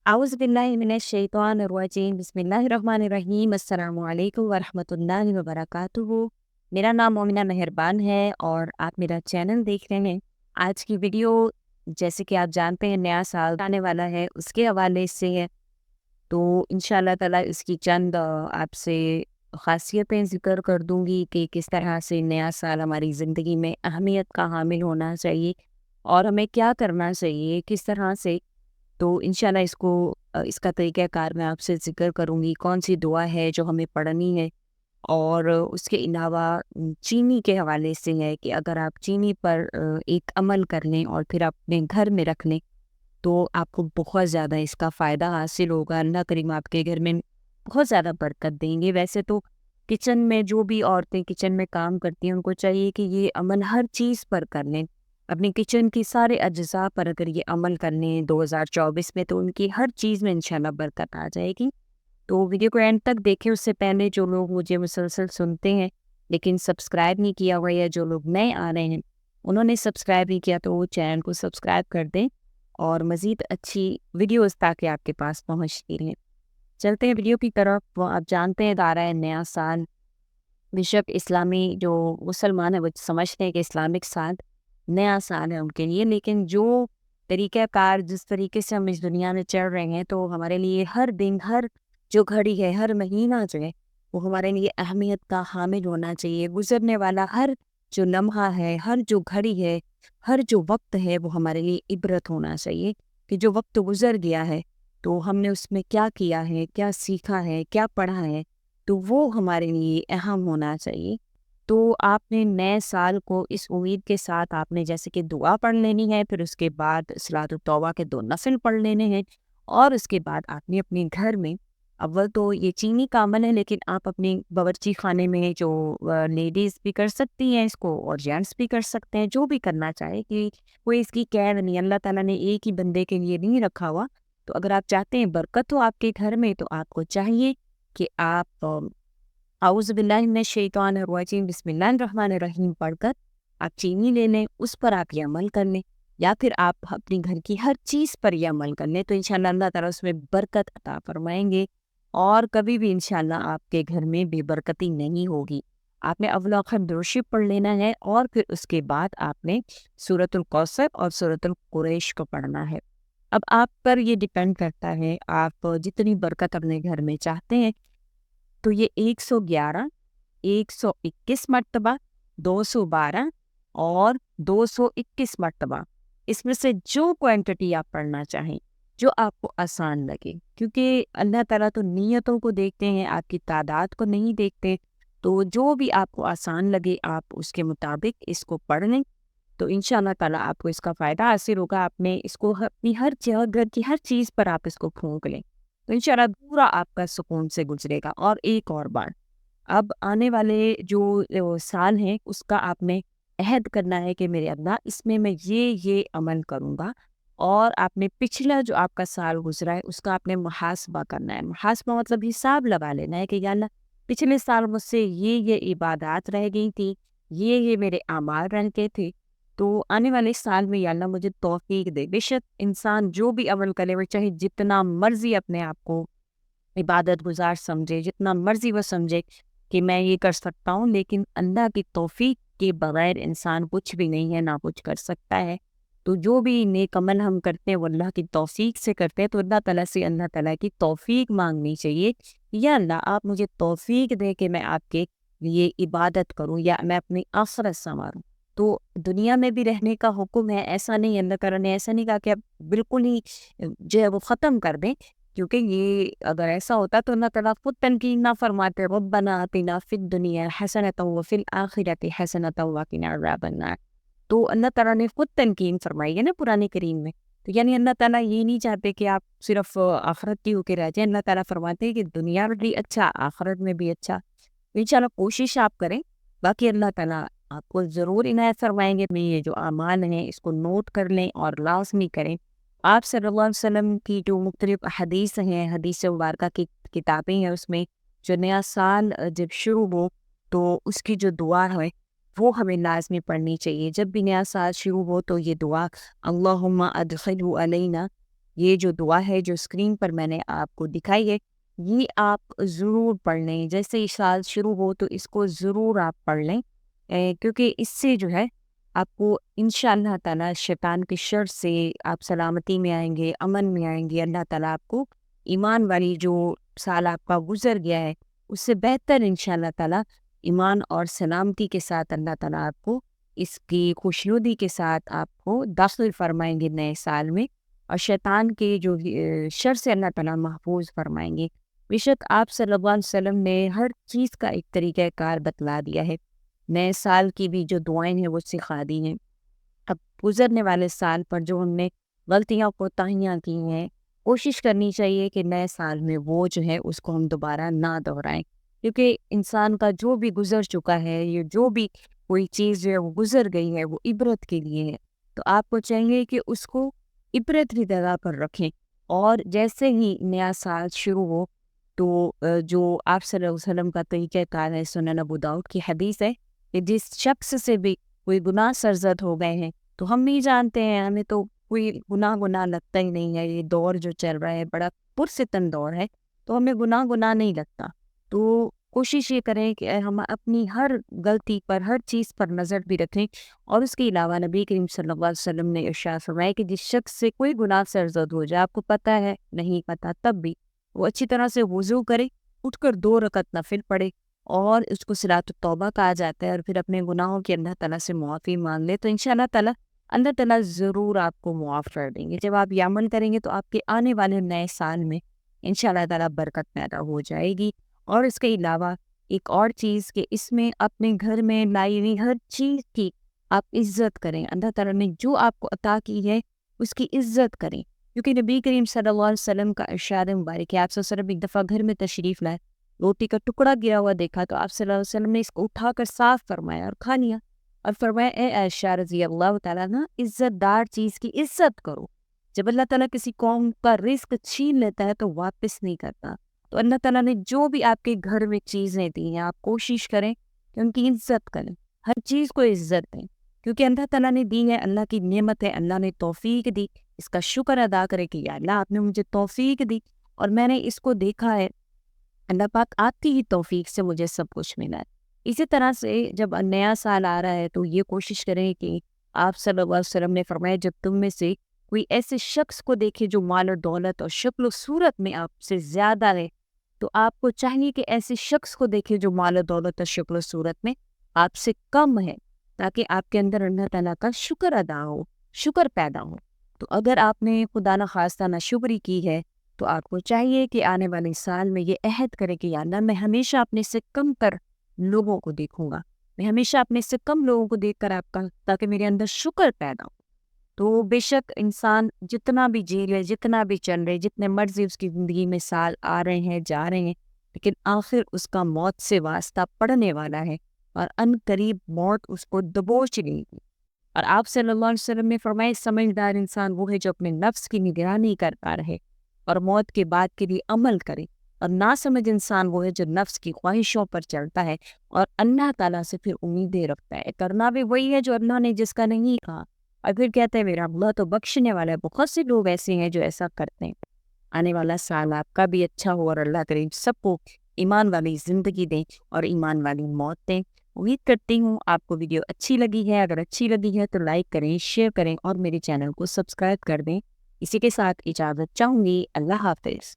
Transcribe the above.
आउज़ुबिल्लाहिमिनश्शैतानिर्रजीम बिस्मिल्लाहिर्रहमानिर्रहीम अस्सलामु अलैकुम वरहमतुल्लाहि वबरकातुहू। मेरा नाम मोमिना मेहरबान है और आप मेरा चैनल देख रहे हैं। आज की वीडियो जैसे कि आप जानते हैं नया साल आने वाला है, उसके हवाले से है। तो इंशाअल्लाह ताला इसकी चंद आपसे ख़ासियतें ज़िक्र कर दूँगी कि किस तरह से नया साल हमारी ज़िंदगी में अहमियत का हामिल होना चाहिए और हमें क्या करना चाहिए, किस तरह से। तो इंशाल्लाह इसका तरीक़ाकार मैं आपसे ज़िक्र करूँगी, कौन-सी दुआ है जो हमें पढ़नी है। और उसके अलावा चीनी के हवाले से है कि अगर आप चीनी पर एक अमल कर लें और फिर अपने घर में रख लें, तो आपको बहुत ज़्यादा इसका फ़ायदा हासिल होगा। अल्लाह करीम आपके घर में बहुत ज़्यादा बरकत देंगे। वैसे तो किचन में जो भी औरतें किचन में काम करती हैं, उनको चाहिए कि ये अमल हर चीज़ पर कर लें। अपनी किचन की सारे अज्ज़ा पर अगर ये अमल कर लें 2024 में, तो उनकी हर चीज़ में इंशाल्लाह बरकत आ जाएगी। तो वीडियो को एंड तक देखें। उससे पहले जो लोग मुझे मुसलसल सुनते हैं लेकिन सब्सक्राइब नहीं किया हुआ, या जो लोग नए आ रहे हैं उन्होंने सब्सक्राइब नहीं किया, तो वो चैनल को सब्सक्राइब कर दें और मज़ीद अच्छी वीडियोस ताकि आपके पास पहुंचती रहें। चलते हैं वीडियो की तरफ। वो आप जानते हैं आ रहा है नया साल। बेशक इस्लामी जो मुसलमान है वो समझते हैं कि इस्लामिक साल नया साल है उनके लिए, लेकिन जो तरीक़ाकार जिस तरीके से हम इस दुनिया में चल रहे हैं, तो हमारे लिए हर दिन, हर जो घड़ी है, हर महीना जो है, वो हमारे लिए अहमियत का हामिल होना चाहिए। गुजरने वाला हर जो लम्हा है, हर जो घड़ी है, हर जो वक्त है, वो हमारे लिए इबरत होना चाहिए कि जो वक्त गुजर गया है तो हमने उसमें क्या किया है, क्या सीखा है, क्या पढ़ा है, तो वो हमारे लिए अहम होना चाहिए। तो आपने नए साल को इस उम्मीद के साथ आपने जैसे कि दुआ पढ़ लेनी है, फिर उसके बाद सलातुत तौबा के 2 नफ़िल पढ़ लेने हैं, और उसके बाद आपने अपने घर में, अव्वल तो ये चीनी का अमल है, लेकिन आप अपने बावर्ची खाने में जो लेडीज़ भी कर सकती हैं इसको और जेंट्स भी कर सकते हैं, जो भी करना चाहे, कि कोई इसकी कैद नहीं। अल्लाह ताला ने एक ही बंदे के लिए नहीं रखा हुआ। तो अगर आप चाहते हैं बरकत हो आपके घर में, तो आपको चाहिए कि आप आउज़ुबिल्लाहिमिनश्शैतानिर्रजीम बिस्मिल्लाहिर्रहमानिर्रहीम पढ़कर आप चीनी ले लें, उस पर आप ये अमल कर लें, या फिर आप अपनी घर की हर चीज़ पर ये अमल कर लें, तो इंशाअल्लाह अल्लाह ताला उसमें बरकत अता फरमाएंगे और कभी भी इंशाअल्लाह आपके घर में बेबरकती नहीं होगी। आपने अव्वल आखिर दुरूद शरीफ पढ़ लेना है और फिर उसके बाद आपने सूरतुल कौसर और सूरतुल कुरैश को पढ़ना है। अब आप पर ये डिपेंड करता है, आप जितनी बरकत अपने घर में चाहते हैं, तो ये 111, 121 मर्तबा, 212 और 221 मर्तबा, इसमें से जो क्वांटिटी आप पढ़ना चाहें, जो आपको आसान लगे, क्योंकि अल्लाह ताला तो नीयतों को देखते हैं, आपकी तादाद को नहीं देखते। तो जो भी आपको आसान लगे आप उसके मुताबिक इसको पढ़ लें, तो इंशाअल्लाह ताला आपको इसका फ़ायदा हासिल होगा। आपने इसको अपनी हर जगह, घर की हर चीज़ पर आप इसको फूँक लें, तो इंशाअल्लाह पूरा आपका सुकून से गुजरेगा। और एक और बात, अब आने वाले जो साल हैं, उसका आपने अहद करना है कि मेरे अल्लाह इसमें मैं ये अमल करूँगा। और आपने पिछला जो आपका साल गुजरा है उसका आपने मुहासबा करना है। मुहासबा मतलब हिसाब लगा लेना है कि या अल्लाह पिछले साल मुझसे ये इबादत रह गई थी, ये मेरे अमाल रह गए थे, तो आने वाले साल में या अल्लाह मुझे तौफीक दे। बेशक इंसान जो भी अमल करे, वो चाहे जितना मर्जी अपने आप को इबादत गुजार समझे, जितना मर्जी वो समझे कि मैं ये कर सकता हूँ, लेकिन अल्लाह की तौफीक के बगैर इंसान कुछ भी नहीं है, ना कुछ कर सकता है। तो जो भी नेक अमल हम करते हैं वो अल्लाह की तौफीक से करते हैं, तो अल्लाह ताला से अल्लाह ताला की तौफीक मांगनी चाहिए। या अल्लाह आप मुझे तौफीक दे कि मैं आपके लिए इबादत करूँ या मैं अपनी आखिरत संवारूँ। तो दुनिया में भी रहने का हुक्म है, ऐसा नहीं, अल्लाह ताला ने ऐसा नहीं कहा कि आप बिल्कुल ही जो है वो ख़त्म कर दें, क्योंकि ये अगर ऐसा होता तो अल्लाह ताला खुद तनकीद ना फरमाते, रब्बना आतिना फिद दुनिया हसनतन व फिल आखिरति हसनतन व क़िना अज़ाबन्नार। तो अल्लाह ताला ने खुद तनकीद फरमाई है ना कुरान करीम में। तो यानी अल्लाह ताला ये नहीं चाहते कि आप सिर्फ आखिरत की होके रह जाएं। अल्लाह ताला फरमाते हैं कि दुनिया में भी अच्छा, आखिरत में भी अच्छा। तो इंशाल्लाह कोशिश आप करें, बाकी अल्लाह ताला आपको ज़रूर इनायत फरमाएंगे। में ये जो अमाल हैं इसको नोट कर लें और लाज़मी करें। आप सल्लल्लाहु अलैहि वसल्लम की जो मुख्तलिफ हदीस हैं, हदीस मुबारका की किताबें हैं, उसमें जो नया साल जब शुरू हो तो उसकी जो दुआ है वो हमें लाज़मी पढ़नी चाहिए। जब भी नया साल शुरू हो तो ये दुआ, अल्लाहुम्मा अदखिलहु अलैना یہ جو دعا ہے جو اسکرین پر میں نے آپ کو دکھائی ہے، یہ آپ ضرور پڑھ لیں۔ جیسے یہ سال شروع ہو تو اس کو ضرور آپ پڑھ لیں، کیونکہ اس سے جو ہے آپ کو انشاءاللہ تعالیٰ شیطان کے شر سے آپ سلامتی میں آئیں گے، امن میں آئیں گے۔ اللہ تعالیٰ آپ کو ایمان والی جو سال آپ کا گزر گیا ہے اس سے بہتر انشاءاللہ تعالیٰ ایمان اور سلامتی کے ساتھ اللہ تعالیٰ آپ کو اس کی خوشنودی کے ساتھ آپ کو داخل فرمائیں گے نئے سال میں، اور شیطان کے جو شر سے اللہ تعالیٰ محفوظ فرمائیں گے۔ بے شک آپ صلی اللہ علیہ وسلم نے ہر چیز کا ایک طریقہ کار بتلا دیا ہے، نئے سال کی بھی جو دعائیں ہیں وہ سکھا دی ہیں۔ اب گزرنے والے سال پر جو ہم نے غلطیاں کوتاہیاں کی ہیں، کوشش کرنی چاہیے کہ نئے سال میں وہ جو ہے اس کو ہم دوبارہ نہ دہرائیں، کیونکہ انسان کا جو بھی گزر چکا ہے، یہ جو بھی کوئی چیز جو ہے وہ گزر گئی ہے وہ عبرت کے لیے ہے، تو آپ کو چاہیے کہ اس کو عبرت کی جگہ پر رکھیں، اور جیسے ہی نیا سال شروع ہو تو جو آپ صلی اللہ علیہ وسلم کا طریقہ کار ہے، سنن ابو داؤد کی حدیث ہے کہ جس شخص سے بھی کوئی گناہ سرزد ہو گئے ہیں، تو ہم بھی جانتے ہیں ہمیں تو کوئی گناہ لگتا ہی نہیں ہے، یہ دور جو چل رہا ہے بڑا پرستن دور ہے، تو ہمیں گناہ نہیں لگتا۔ تو کوشش یہ کریں کہ ہم اپنی ہر غلطی پر، ہر چیز پر نظر بھی رکھیں، اور اس کے علاوہ نبی کریم صلی اللہ علیہ وسلم نے ارشاد فرمایا کہ جس شخص سے کوئی گناہ سرزد ہو جائے، آپ کو پتہ ہے نہیں پتہ تب بھی وہ اچھی طرح سے وضو کرے، اٹھ کر 2 رکعت نفل پڑھے، اور اس کو صلاۃ التوبہ کہا جاتا ہے، اور پھر اپنے گناہوں کی اللہ تعالیٰ سے معافی مانگ لے، تو انشاءاللہ تعالیٰ اللہ تعالیٰ ضرور آپ کو معاف کر دیں گے۔ جب آپ یہ عمل کریں گے تو آپ کے آنے والے نئے سال میں انشاءاللہ تعالیٰ برکت پیدا ہو جائے گی۔ اور اس کے علاوہ ایک اور چیز کہ اس میں اپنے گھر میں لائی ہوئی ہر چیز کی آپ عزت کریں، اللہ تعالیٰ نے جو آپ کو عطا کی ہے اس کی عزت کریں، کیونکہ نبی کریم صلی اللہ علیہ وسلم کا ارشاد مبارک ہے، آپ صلی اللہ علیہ وسلم ایک دفعہ گھر میں تشریف لائے، روٹی کا ٹکڑا گرا ہوا دیکھا تو آپ صلی اللہ علیہ وسلم نے اس کو اٹھا کر صاف فرمایا اور کھا لیا، اور فرمایا اے عائشہ رضی اللہ تعالیٰ عنہ، عزت دار چیز کی عزت کرو۔ جب اللہ تعالیٰ کسی قوم کا رزق چھین لیتا ہے تو واپس نہیں کرتا، تو اللہ تعالیٰ نے جو بھی آپ کے گھر میں چیزیں دی ہیں آپ کوشش کریں کہ ان کی عزت کریں، ہر چیز کو عزت دیں، کیونکہ اللہ تعالیٰ نے دی ہے، اللہ کی نعمت ہے، اللہ نے توفیق دی، اس کا شکر ادا کرے کہ یا اللہ آپ نے مجھے توفیق دی اور میں نے اس کو دیکھا ہے، اللہ پاک آپ کی ہی توفیق سے مجھے سب کچھ ملا ہے۔ اسی طرح سے جب نیا سال آ رہا ہے تو یہ کوشش کریں کہ آپ صلی اللہ علیہ وسلم نے فرمایا جب تم میں سے کوئی ایسے شخص کو دیکھے جو مال و دولت اور شکل و صورت میں آپ سے زیادہ ہے، تو آپ کو چاہیے کہ ایسے شخص کو دیکھے جو مال و دولت اور شکل و صورت میں آپ سے کم ہے، تاکہ آپ کے اندر اللہ تعالیٰ کا شکر ادا ہو، شکر پیدا ہو۔ تو اگر آپ نے خدا نخواستہ ناشکری کی ہے تو آپ کو چاہیے کہ آنے والے سال میں یہ عہد کرے کہ یا اللہ میں ہمیشہ اپنے سے کم تر لوگوں کو دیکھوں گا، میں ہمیشہ اپنے سے کم لوگوں کو دیکھ کر آپ کا، تاکہ میرے اندر شکر پیدا ہو۔ تو بے شک انسان جتنا بھی جی لے، جتنا بھی چل رہے، جتنے مرضی اس کی زندگی میں سال آ رہے ہیں جا رہے ہیں، لیکن آخر اس کا موت سے واسطہ پڑنے والا ہے، اور ان قریب موت اس کو دبوچ لے گی۔ اور آپ صلی اللہ علیہ وسلم نے فرمایا سمجھدار انسان وہ ہے جو اپنے نفس کی نگرانی کرتا رہے اور موت کے بعد کے لیے عمل کرے، اور ناسمجھ انسان وہ ہے جو نفس کی خواہشوں پر چلتا ہے اور اللہ تعالیٰ سے پھر امیدیں رکھتا ہے۔ کرنا بھی وہی ہے جو اللہ نے جس کا نہیں کہا، اور پھر کہتے ہیں میرا اللہ تو بخشنے والا ہے۔ بہت سے لوگ ایسے ہیں جو ایسا کرتے ہیں۔ آنے والا سال آپ کا بھی اچھا ہو، اور اللہ کریم سب کو ایمان والی زندگی دیں اور ایمان والی موت دیں۔ امید کرتی ہوں آپ کو ویڈیو اچھی لگی ہے، اگر اچھی لگی ہے تو لائک کریں، شیئر کریں، اور میرے چینل کو سبسکرائب کر دیں۔ اسی کے ساتھ اجازت چاہوں گی، اللہ حافظ۔